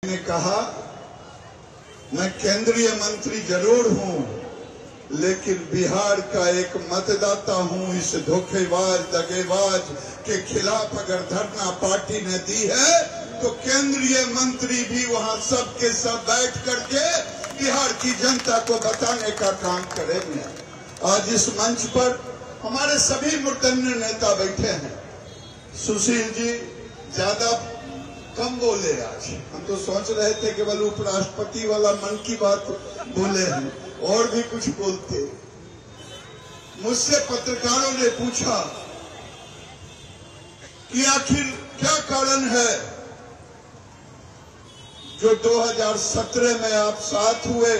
ने कहा मैं केंद्रीय मंत्री जरूर हूं, लेकिन बिहार का एक मतदाता हूं। इस धोखेबाज दगेबाज के खिलाफ अगर धरना पार्टी ने दी है तो केंद्रीय मंत्री भी वहां सब के सब बैठ करके बिहार की जनता को बताने का काम करेंगे। आज इस मंच पर हमारे सभी मूर्धन्य नेता बैठे हैं। सुशील जी ज्यादा कम बोले। आज हम तो सोच रहे थे केवल उपराष्ट्रपति वाला मन की बात बोले हैं, और भी कुछ बोलते। मुझसे पत्रकारों ने पूछा कि आखिर क्या कारण है जो 2017 में आप साथ हुए,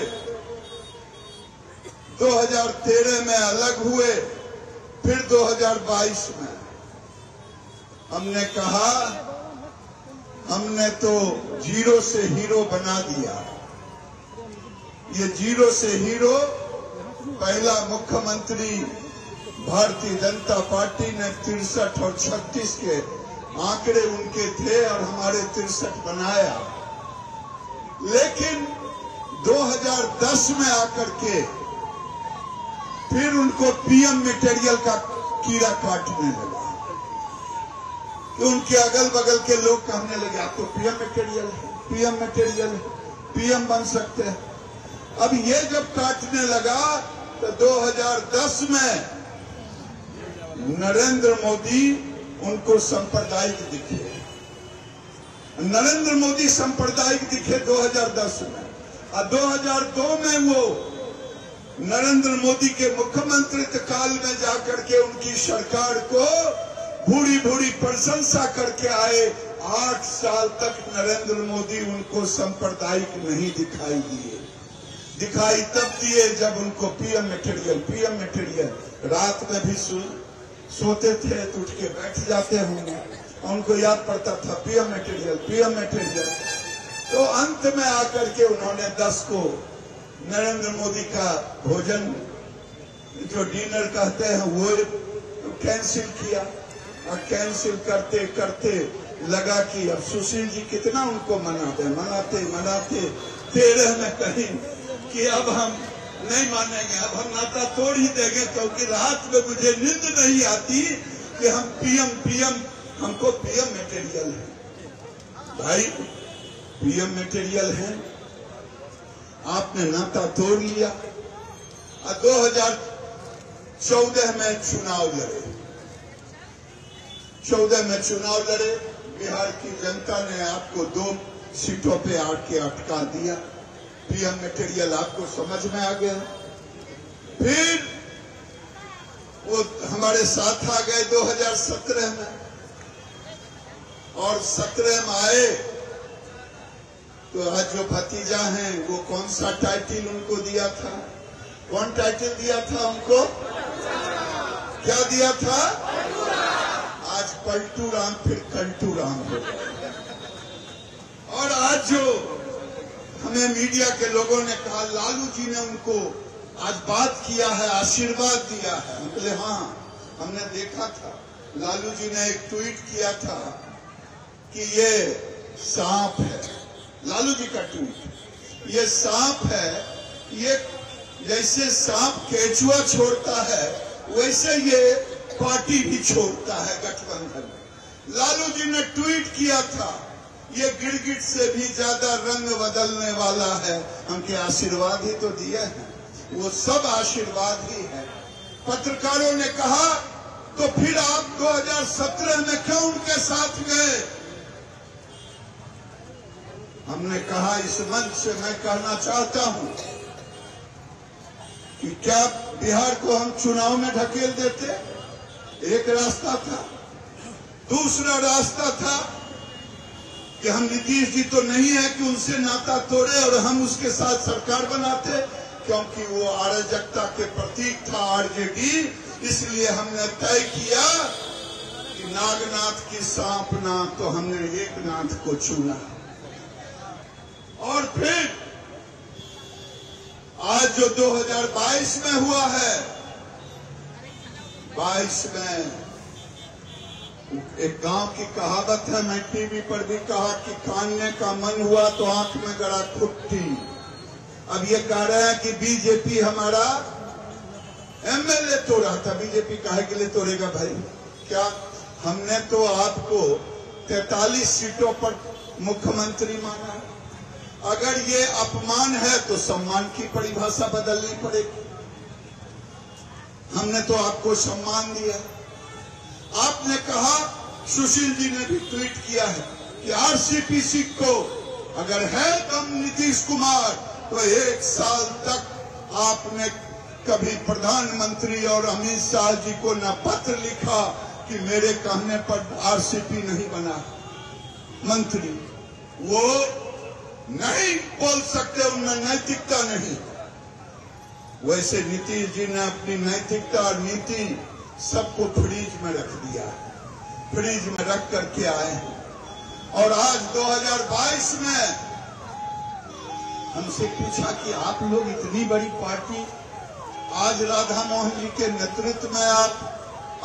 2013 में अलग हुए, फिर 2022 में। हमने कहा हमने तो जीरो से हीरो बना दिया। ये जीरो से हीरो पहला मुख्यमंत्री भारतीय जनता पार्टी ने 63 और 36 के आंकड़े उनके थे और हमारे 63 बनाया। लेकिन 2010 में आकर के फिर उनको पीएम मटेरियल का कीड़ा काटने लगा। तो उनके अगल बगल के लोग कहने लगे आप तो पीएम मटेरियल पीएम बन सकते हैं। अब ये जब काटने लगा तो 2010 में नरेंद्र मोदी उनको सांप्रदायिक दिखे। नरेंद्र मोदी सांप्रदायिक दिखे 2010 में, और 2002 में वो नरेंद्र मोदी के मुख्यमंत्रित्व काल में जाकर के उनकी सरकार को भूरी भूरी प्रशंसा करके आए। 8 साल तक नरेंद्र मोदी उनको सांप्रदायिक नहीं दिखाई दिए। दिखाई तब दिए जब उनको पीएम मटेरियल रात में भी सोते थे तो उठ के बैठ जाते होंगे, उनको याद पड़ता था पीएम मटेरियल। तो अंत में आकर के उन्होंने 10 को नरेंद्र मोदी का भोजन जो डिनर कहते हैं वो कैंसिल किया। और कैंसिल करते करते लगा कि अब सुशील जी कितना उनको मनाते 13 में कहीं कि अब हम नहीं मानेंगे, अब हम नाता तोड़ ही देंगे, क्योंकि रात में मुझे नींद नहीं आती कि हम पीएम हमको पीएम मटेरियल है। भाई पीएम मटेरियल है, आपने नाता तोड़ लिया। और 2014 में चुनाव लड़े। बिहार की जनता ने आपको 2 सीटों पे आके अटका दिया। पीएम मटेरियल आपको समझ में आ गया। फिर वो हमारे साथ आ गए 2017 में, और 17 में आए तो आज जो भतीजा हैं वो कौन सा टाइटल उनको दिया था? कौन टाइटल दिया था उनको? क्या दिया था? आज पलटू राम फिर कल्टू राम हो गए। और आज जो हमें मीडिया के लोगों ने कहा लालू जी ने उनको आज बात किया है, आशीर्वाद दिया है। हम बोले हाँ, हमने देखा था। लालू जी ने एक ट्वीट किया था कि ये सांप है। लालू जी का ट्वीट, ये सांप है, ये जैसे सांप केचुआ छोड़ता है वैसे ये पार्टी भी छोड़ता है गठबंधन में। लालू जी ने ट्वीट किया था ये गिरगिट से भी ज्यादा रंग बदलने वाला है। हमके आशीर्वाद ही तो दिए हैं, वो सब आशीर्वाद ही है। पत्रकारों ने कहा तो फिर आप 2017 में क्यों उनके साथ गए? हमने कहा इस मंच से मैं कहना चाहता हूं कि क्या बिहार को हम चुनाव में ढकेल देते? एक रास्ता था। दूसरा रास्ता था कि हम नीतीश जी तो नहीं है कि उनसे नाता तोड़े और हम उसके साथ सरकार बनाते, क्योंकि वो अराजकता के प्रतीक था आरजेडी। इसलिए हमने तय किया कि नागनाथ की सांप नाथ, तो हमने एक नाथ को चुना। और फिर आज जो 2022 में हुआ है, 22 में एक गांव की कहावत है, मैं टीवी पर भी कहा कि कानने का मन हुआ तो आंख में गड़ा खुट्टी। अब ये कह रहे हैं कि बीजेपी हमारा एमएलए तोड़ा था। बीजेपी काहे के लिए तोड़ेगा भाई? क्या हमने तो आपको 43 सीटों पर मुख्यमंत्री माना है। अगर ये अपमान है तो सम्मान की परिभाषा बदलनी पड़ेगी। हमने तो आपको सम्मान दिया। आपने कहा, सुशील जी ने भी ट्वीट किया है कि आरसीपीसी को अगर है दम नीतीश कुमार तो 1 साल तक आपने कभी प्रधानमंत्री और अमित शाह जी को न पत्र लिखा कि मेरे कहने पर आरसीपी नहीं बना मंत्री। वो नहीं बोल सकते, उनमें नैतिकता नहीं। वैसे नीतीश जी ने अपनी नैतिकता और नीति सबको फ्रीज में रख दिया, फ्रीज में रख करके आए हैं। और आज 2022 में हमसे पूछा कि आप लोग इतनी बड़ी पार्टी, आज राधा मोहन जी के नेतृत्व में आप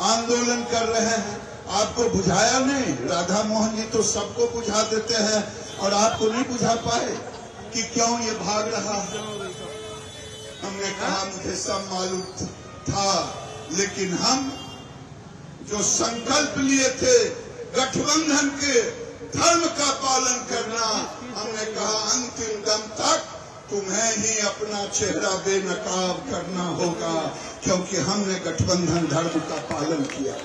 आंदोलन कर रहे हैं, आपको बुझाया नहीं? राधा मोहन जी तो सबको बुझा देते हैं और आपको नहीं बुझा पाए कि क्यों ये भाग रहा है। हमने कहा मुझे सब मालूम था, लेकिन हम जो संकल्प लिए थे गठबंधन के धर्म का पालन करना, हमने कहा अंतिम दम तक तुम्हें ही अपना चेहरा बेनकाब करना होगा, क्योंकि हमने गठबंधन धर्म का पालन किया।